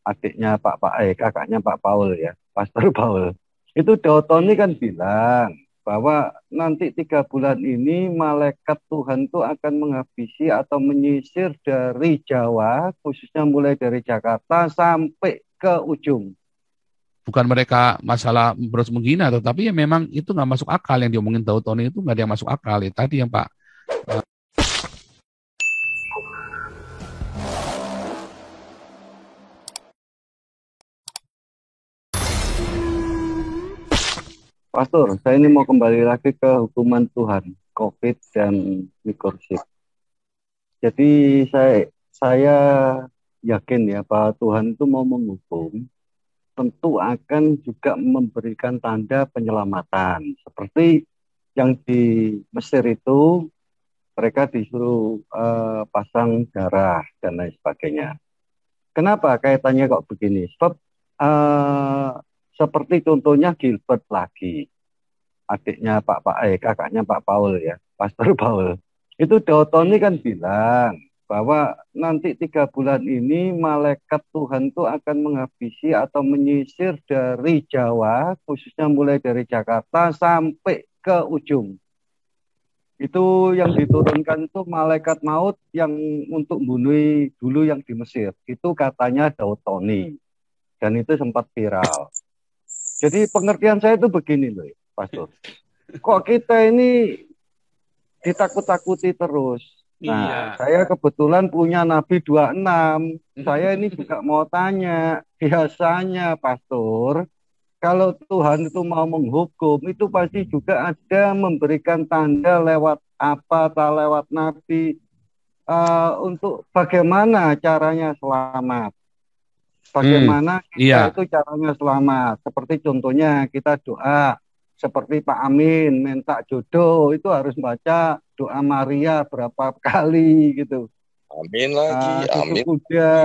adiknya kakaknya Pak Paul ya, Pastor Paul. Itu Dautoni kan bilang bahwa nanti 3 bulan ini malaikat Tuhan itu akan menghabisi atau menyisir dari Jawa, khususnya mulai dari Jakarta sampai ke ujung. Bukan mereka masalah terus menghina, tetapi ya memang itu nggak masuk akal yang diomongin Dautoni itu nggak ada yang masuk akal. Ya, tadi yang Pak Pastor, saya ini mau kembali lagi ke hukuman Tuhan, COVID dan mikrochip. Jadi saya yakin ya bahwa Tuhan itu mau menghukum, tentu akan juga memberikan tanda penyelamatan. Seperti yang di Mesir itu, mereka disuruh pasang darah dan lain sebagainya. Kenapa kaitannya kok begini? Sebab seperti contohnya Gilbert lagi, adiknya kakaknya Pak Paul ya, Pastor Paul. Itu Dautoni kan bilang bahwa nanti 3 bulan ini malaikat Tuhan itu akan menghabisi atau menyisir dari Jawa, khususnya mulai dari Jakarta sampai ke ujung. Itu yang diturunkan itu malaikat maut yang untuk bunuh dulu yang di Mesir. Itu katanya Dautoni. Dan itu sempat viral. Jadi pengertian saya itu begini loh, Pastor. Kok kita ini ditakut-takuti terus? Nah, Iya. saya kebetulan punya Nabi 26. Saya ini juga mau tanya, biasanya Pastor, kalau Tuhan itu mau menghukum, itu pasti juga ada memberikan tanda lewat apa, atau lewat Nabi, untuk bagaimana caranya selamat. Bagaimana kita Iya. itu caranya selamat. Seperti contohnya kita doa, seperti Pak Amin minta jodoh, itu harus baca doa Maria berapa kali gitu. Amin lagi, Susu amin kuda,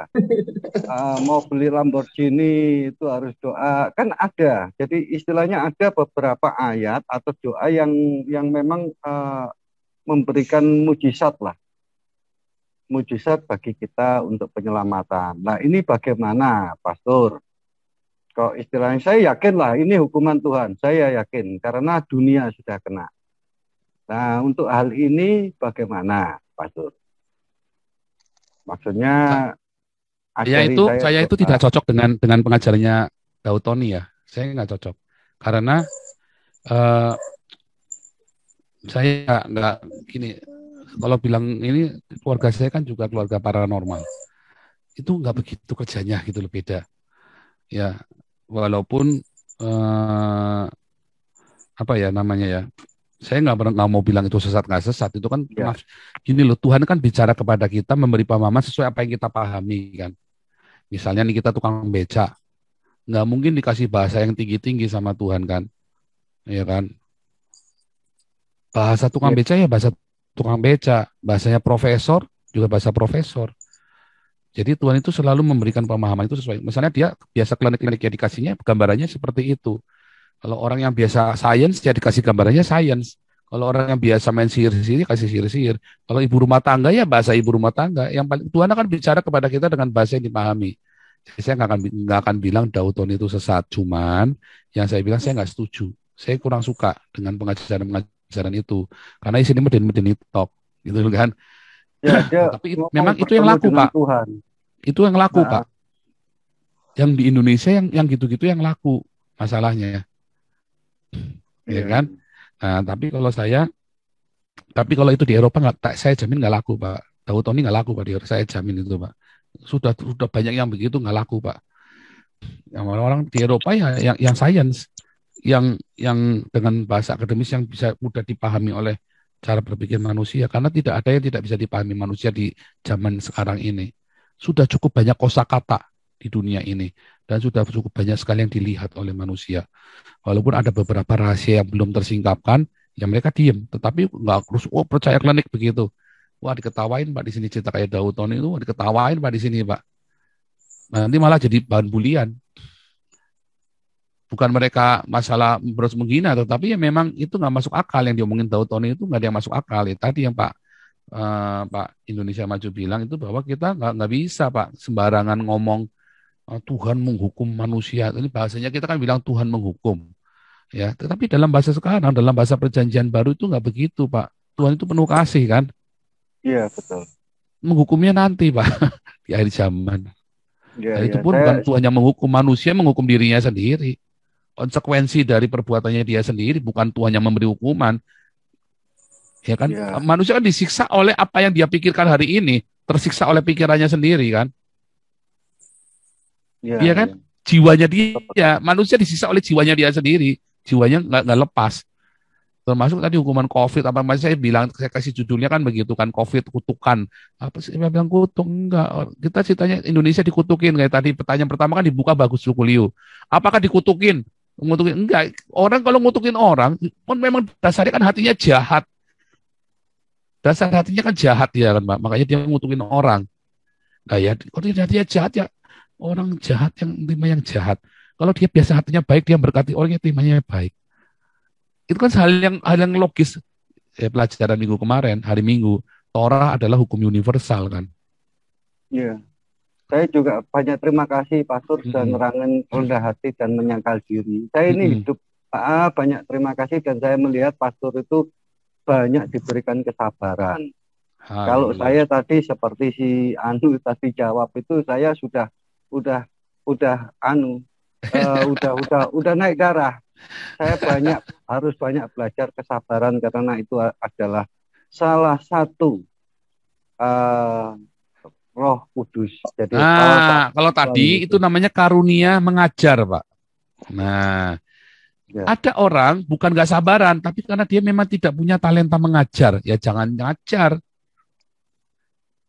lagi. mau beli Lamborghini itu harus doa, kan ada. Jadi istilahnya ada beberapa ayat atau doa yang memang memberikan mujizat bagi kita untuk penyelamatan. Nah, ini bagaimana, Pastor? Kok istilahnya saya yakin lah ini hukuman Tuhan, saya yakin karena dunia sudah kena. Nah, untuk hal ini bagaimana, Pastor? Maksudnya ajari saya Saya itu doa. tidak cocok dengan pengajarannya Dautoni ya. Saya nggak cocok karena eh, saya nggak gini. Kalau bilang ini keluarga saya kan juga keluarga paranormal. Itu nggak begitu kerjanya gitu loh, beda. Ya, walaupun apa ya namanya ya. Saya nggak mau bilang itu sesat nggak sesat. Itu kan Ya, gini loh. Tuhan kan bicara kepada kita memberi pemahaman sesuai apa yang kita pahami kan. Misalnya nih kita tukang beca, nggak mungkin dikasih bahasa yang tinggi-tinggi sama Tuhan kan, ya kan? Bahasa tukang ya, beca ya bahasa tukang beca, bahasanya profesor juga bahasa profesor. Jadi Tuhan itu selalu memberikan pemahaman itu sesuai. Misalnya dia biasa klinik-klinik yang dikasihnya gambarannya seperti itu. Kalau orang yang biasa sains ya dikasih gambarannya sains. Kalau orang yang biasa main sihir-sihir kasih sihir-sihir. Kalau ibu rumah tangga ya bahasa ibu rumah tangga. Yang paling Tuhan akan bicara kepada kita dengan bahasa yang dipahami. Jadi saya nggak akan bilang Dauton itu sesat. Cuman yang saya bilang saya nggak setuju. Saya kurang suka dengan pengajaran itu karena isinya medeni talk gitu kan. ya, dia Tapi ngomong memang itu yang bertemu laku dengan Pak. Tuhan. Itu yang laku Nah, Pak. Yang di Indonesia yang gitu-gitu yang laku masalahnya, ya ya, kan? Nah, tapi kalau itu di Eropa saya jamin nggak laku Pak. Dautoni nggak laku Pak di Eropa. Saya jamin itu Pak. Sudah banyak yang begitu nggak laku Pak. Yang orang-orang di Eropa ya yang sains, yang dengan bahasa akademis yang bisa mudah dipahami oleh cara berpikir manusia karena tidak ada yang tidak bisa dipahami manusia di zaman sekarang ini. Sudah cukup banyak kosakata di dunia ini dan sudah cukup banyak sekali yang dilihat oleh manusia. Walaupun ada beberapa rahasia yang belum tersingkapkan, ya mereka diem. Tetapi nggak terus, oh percaya klinik begitu. Wah diketawain Pak di sini cerita kayak Dauton itu, wah, diketawain Pak di sini Pak. Nah, nanti malah jadi bahan bulian. Bukan mereka masalah terus menghina, tetapi ya memang itu nggak masuk akal yang diomongin Dautoni itu nggak ada yang masuk akal. Ya, tadi yang Pak Indonesia Maju bilang itu bahwa kita nggak bisa Pak sembarangan ngomong Tuhan menghukum manusia. Ini bahasanya kita kan bilang Tuhan menghukum. Ya, tetapi dalam bahasa sekarang, dalam bahasa perjanjian baru itu nggak begitu, Pak. Tuhan itu penuh kasih kan. Iya, betul. Menghukumnya nanti, Pak, di akhir zaman. Iya, Dan itu iya. pun bukan Tuhan yang menghukum manusia, menghukum dirinya sendiri. Konsekuensi dari perbuatannya dia sendiri, bukan Tuhan yang memberi hukuman. Ya kan, Iya, manusia kan disiksa oleh apa yang dia pikirkan hari ini, tersiksa oleh pikirannya sendiri kan. iya, Iya kan? iya. Jiwanya dia, manusia disiksa oleh jiwanya dia sendiri. Jiwanya nggak lepas. Termasuk tadi hukuman COVID, apa masih saya bilang, saya kasih judulnya kan begitu kan, COVID kutukan. Apa sih saya bilang kutuk? Enggak. Kita ceritanya Indonesia dikutukin. Kayak tadi pertanyaan pertama kan dibuka bagus Lukulio. Apakah dikutukin? Ngutukin? Enggak. Orang kalau ngutukin orang, kan memang dasarnya kan hatinya jahat. Dasar hatinya kan jahat ya kan, Pak. Makanya dia ngutukin orang. Nah ya, kalau dia hatinya jahat ya, orang jahat yang terima yang jahat. Kalau dia biasa hatinya baik, dia berkati orang yang terimanya baik. Itu kan hal yang logis. Pelajaran minggu kemarin, hari Minggu, Torah adalah hukum universal kan. Iya. Saya juga banyak terima kasih Pastor sudah Mm-mm. nerangan rendah hati dan menyangkal diri. Saya ini Mm-mm. hidup banyak terima kasih dan saya melihat Pastor itu banyak diberikan kesabaran. Kalau Alhamdulillah. saya tadi seperti si Anu tadi jawab itu saya udah udah anu udah naik darah. Saya harus banyak belajar kesabaran karena itu adalah salah satu eh, Roh Kudus. Jadi salah Nah, satu kalau Tuhan tadi itu itu. namanya karunia mengajar, Pak. Nah, Ya, ada orang bukan gak sabaran, tapi karena dia memang tidak punya talenta mengajar, ya jangan ngajar.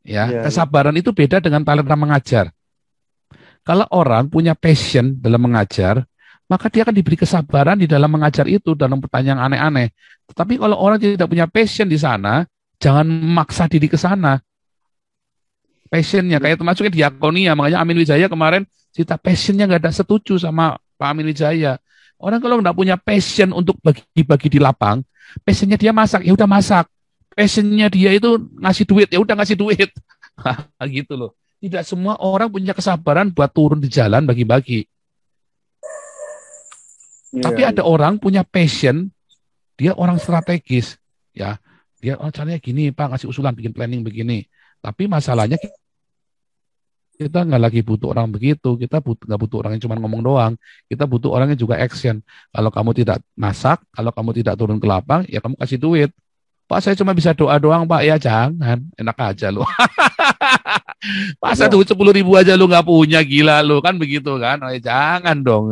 Ya, ya, ya, kesabaran itu beda dengan talenta mengajar. Kalau orang punya passion dalam mengajar, maka dia akan diberi kesabaran di dalam mengajar itu dalam pertanyaan aneh-aneh. Tetapi kalau orang tidak punya passion di sana, jangan memaksa diri ke sana. Passionnya ya, kayak termasuknya diakonia, makanya Amin Wijaya kemarin cerita passionnya nggak ada setuju sama Pak Amin Wijaya. Orang kalau nggak punya passion untuk bagi-bagi di lapang, passionnya dia masak, ya udah masak. Passionnya dia itu ngasih duit, ya udah ngasih duit. Gitu loh. Tidak semua orang punya kesabaran buat turun di jalan bagi-bagi. Tapi ya, ada ya. orang punya passion, dia orang strategis, ya. Dia caranya gini, Pak, ngasih usulan, bikin planning begini. Tapi masalahnya kita nggak lagi butuh orang begitu. Kita nggak butuh orang yang cuma ngomong doang. Kita butuh orang yang juga action. Kalau kamu tidak masak, kalau kamu tidak turun ke lapang, ya kamu kasih duit. Pak, saya cuma bisa doa doang, Pak. Ya jangan, enak aja lu. Masa Ya, duit 10.000 aja lu nggak punya, gila lu kan begitu kan? Oh, ya jangan dong.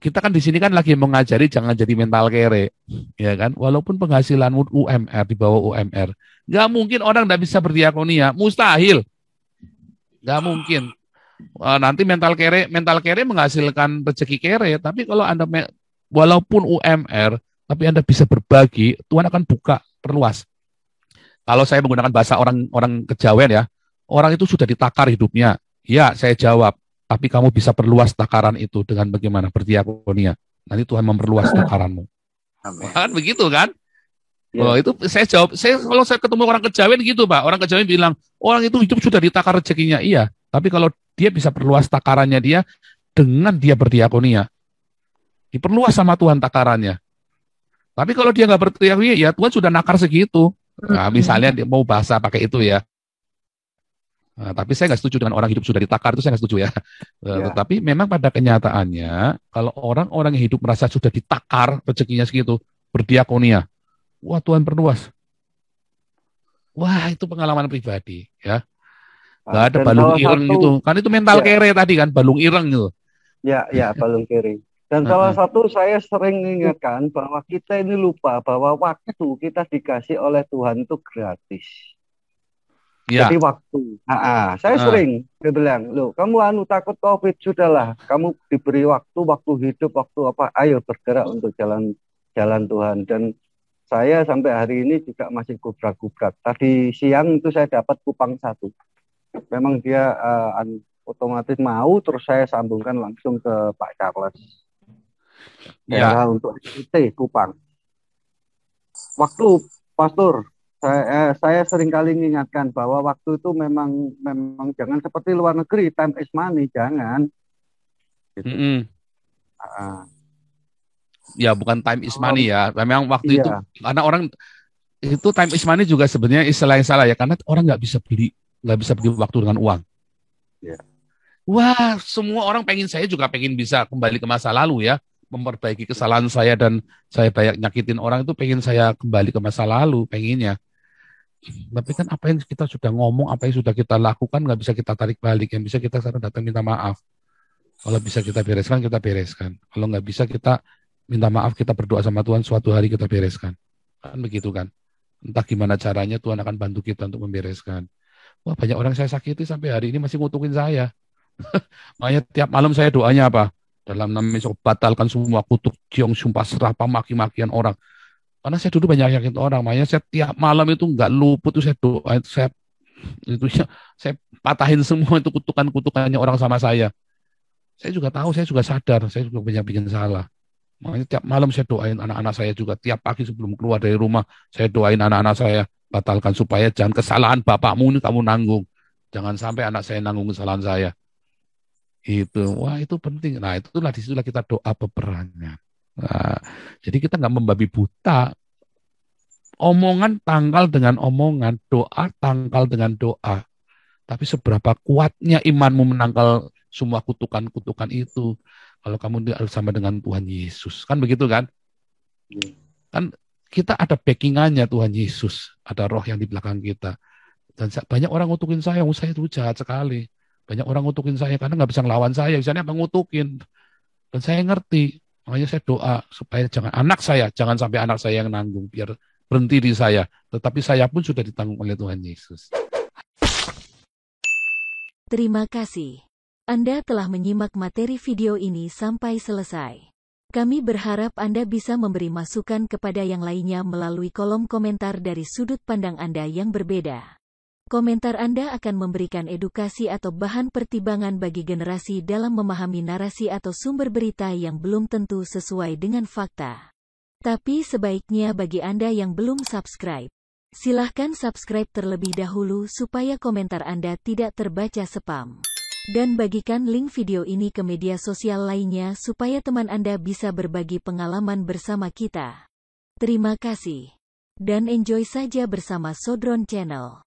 Kita kan di sini kan lagi mengajari jangan jadi mental kere, ya kan? Walaupun penghasilanmu UMR di bawah UMR, nggak mungkin orang nggak bisa berdiakonia, mustahil, nggak mungkin. Nanti mental kere menghasilkan rezeki kere, tapi kalau anda walaupun UMR, tapi anda bisa berbagi, Tuhan akan buka perluas. Kalau saya menggunakan bahasa orang kejawen ya, orang itu sudah ditakar hidupnya. Ya, saya jawab. Tapi kamu bisa perluas takaran itu dengan bagaimana berdiakonia. Nanti Tuhan memperluas takaranmu. amin. Kan begitu kan? Oh, Ya, itu saya jawab. Kalau saya ketemu orang kejawen gitu, Pak. Orang kejawen bilang, orang itu hidup sudah ditakar rezekinya. Iya. Tapi kalau dia bisa perluas takarannya dia dengan dia berdiakonia, diperluas sama Tuhan takarannya. Tapi kalau dia nggak berdiakonia, ya Tuhan sudah nakar segitu. Nah, misalnya dia mau bahasa pakai itu ya. Nah, tapi saya nggak setuju dengan orang hidup sudah ditakar itu saya nggak setuju ya. ya, Tetapi memang pada kenyataannya kalau orang-orang yang hidup merasa sudah ditakar rezekinya segitu berdiakonia, wah Tuhan perluas. Wah itu pengalaman pribadi ya. Nggak ada dan balung salah ireng satu gitu. Kan itu mental ya, kere tadi kan balung ireng gitu. ya balung kiri. Dan salah Heeh. satu saya sering mengingatkan bahwa kita ini lupa bahwa waktu kita dikasih oleh Tuhan itu gratis. Jadi Ya. waktu. Saya Heeh. sering dia bilang, loh, kamu takut COVID sudahlah. Kamu diberi waktu hidup, waktu apa? Ayo bergerak untuk jalan Tuhan. Dan saya sampai hari ini juga masih gubrak-gubrak. Tadi siang itu saya dapat kupang satu. Memang dia otomatis mau, terus saya sambungkan langsung ke Pak Charles. Ya. Daerah untuk IT Kupang. Waktu Pastor, saya sering kali mengingatkan bahwa waktu itu memang memang jangan seperti luar negeri, time is money, jangan. Gitu. Mm-mm. Ah, Ya bukan time is kalau money ya. Memang waktu itu iya, karena orang itu time is money juga sebenarnya istilah yang salah ya karena orang nggak bisa beli waktu dengan uang. iya, Wah, semua orang pengen saya juga pengen bisa kembali ke masa lalu ya, memperbaiki kesalahan saya dan saya banyak nyakitin orang itu pengen saya kembali ke masa lalu, pengennya. Tapi kan apa yang kita sudah ngomong, apa yang sudah kita lakukan nggak bisa kita tarik balik. Yang bisa kita sekarang datang minta maaf. Kalau bisa kita bereskan, kita bereskan. Kalau nggak bisa kita minta maaf, kita berdoa sama Tuhan suatu hari kita bereskan. Kan begitu kan? Entah gimana caranya Tuhan akan bantu kita untuk membereskan. Wah banyak orang saya sakiti sampai hari ini masih ngutukin saya. Makanya tiap malam saya doanya apa? Dalam nama Yesus batalkan semua kutuk, ciong, sumpah serapah, maki-makian orang. Karena saya dulu banyak yakin orang, makanya saya tiap malam itu nggak luput itu saya doa, saya patahin semua itu kutukan-kutukannya orang sama saya. Saya juga tahu, saya juga sadar, saya juga banyak bikin salah. Makanya tiap malam saya doain anak-anak saya juga. Tiap pagi sebelum keluar dari rumah, saya doain anak-anak saya. Batalkan supaya jangan kesalahan bapakmu ini kamu nanggung. Jangan sampai anak saya nanggung kesalahan saya. Itu, wah itu penting. Nah itulah disitulah kita doa peperangan. Nah, jadi kita nggak membabi buta. Omongan tangkal dengan omongan, doa tangkal dengan doa. Tapi seberapa kuatnya imanmu menangkal semua kutukan-kutukan itu. Kalau kamu sama dengan Tuhan Yesus. Kan begitu kan? iya. Kan kita ada backingannya Tuhan Yesus. Ada roh yang di belakang kita. Dan banyak orang ngutukin saya, oh saya itu jahat sekali. Banyak orang ngutukin saya karena nggak bisa ngelawan saya. Misalnya apa ngutukin. Dan saya ngerti. Makanya saya doa supaya jangan sampai anak saya yang nanggung. Biar berhenti di saya. Tetapi saya pun sudah ditanggung oleh Tuhan Yesus. Terima kasih. Anda telah menyimak materi video ini sampai selesai. Kami berharap Anda bisa memberi masukan kepada yang lainnya melalui kolom komentar dari sudut pandang Anda yang berbeda. Komentar Anda akan memberikan edukasi atau bahan pertimbangan bagi generasi dalam memahami narasi atau sumber berita yang belum tentu sesuai dengan fakta. Tapi sebaiknya bagi Anda yang belum subscribe, silahkan subscribe terlebih dahulu supaya komentar Anda tidak terbaca spam. Dan bagikan link video ini ke media sosial lainnya supaya teman Anda bisa berbagi pengalaman bersama kita. Terima kasih. Dan enjoy saja bersama Sodron Channel.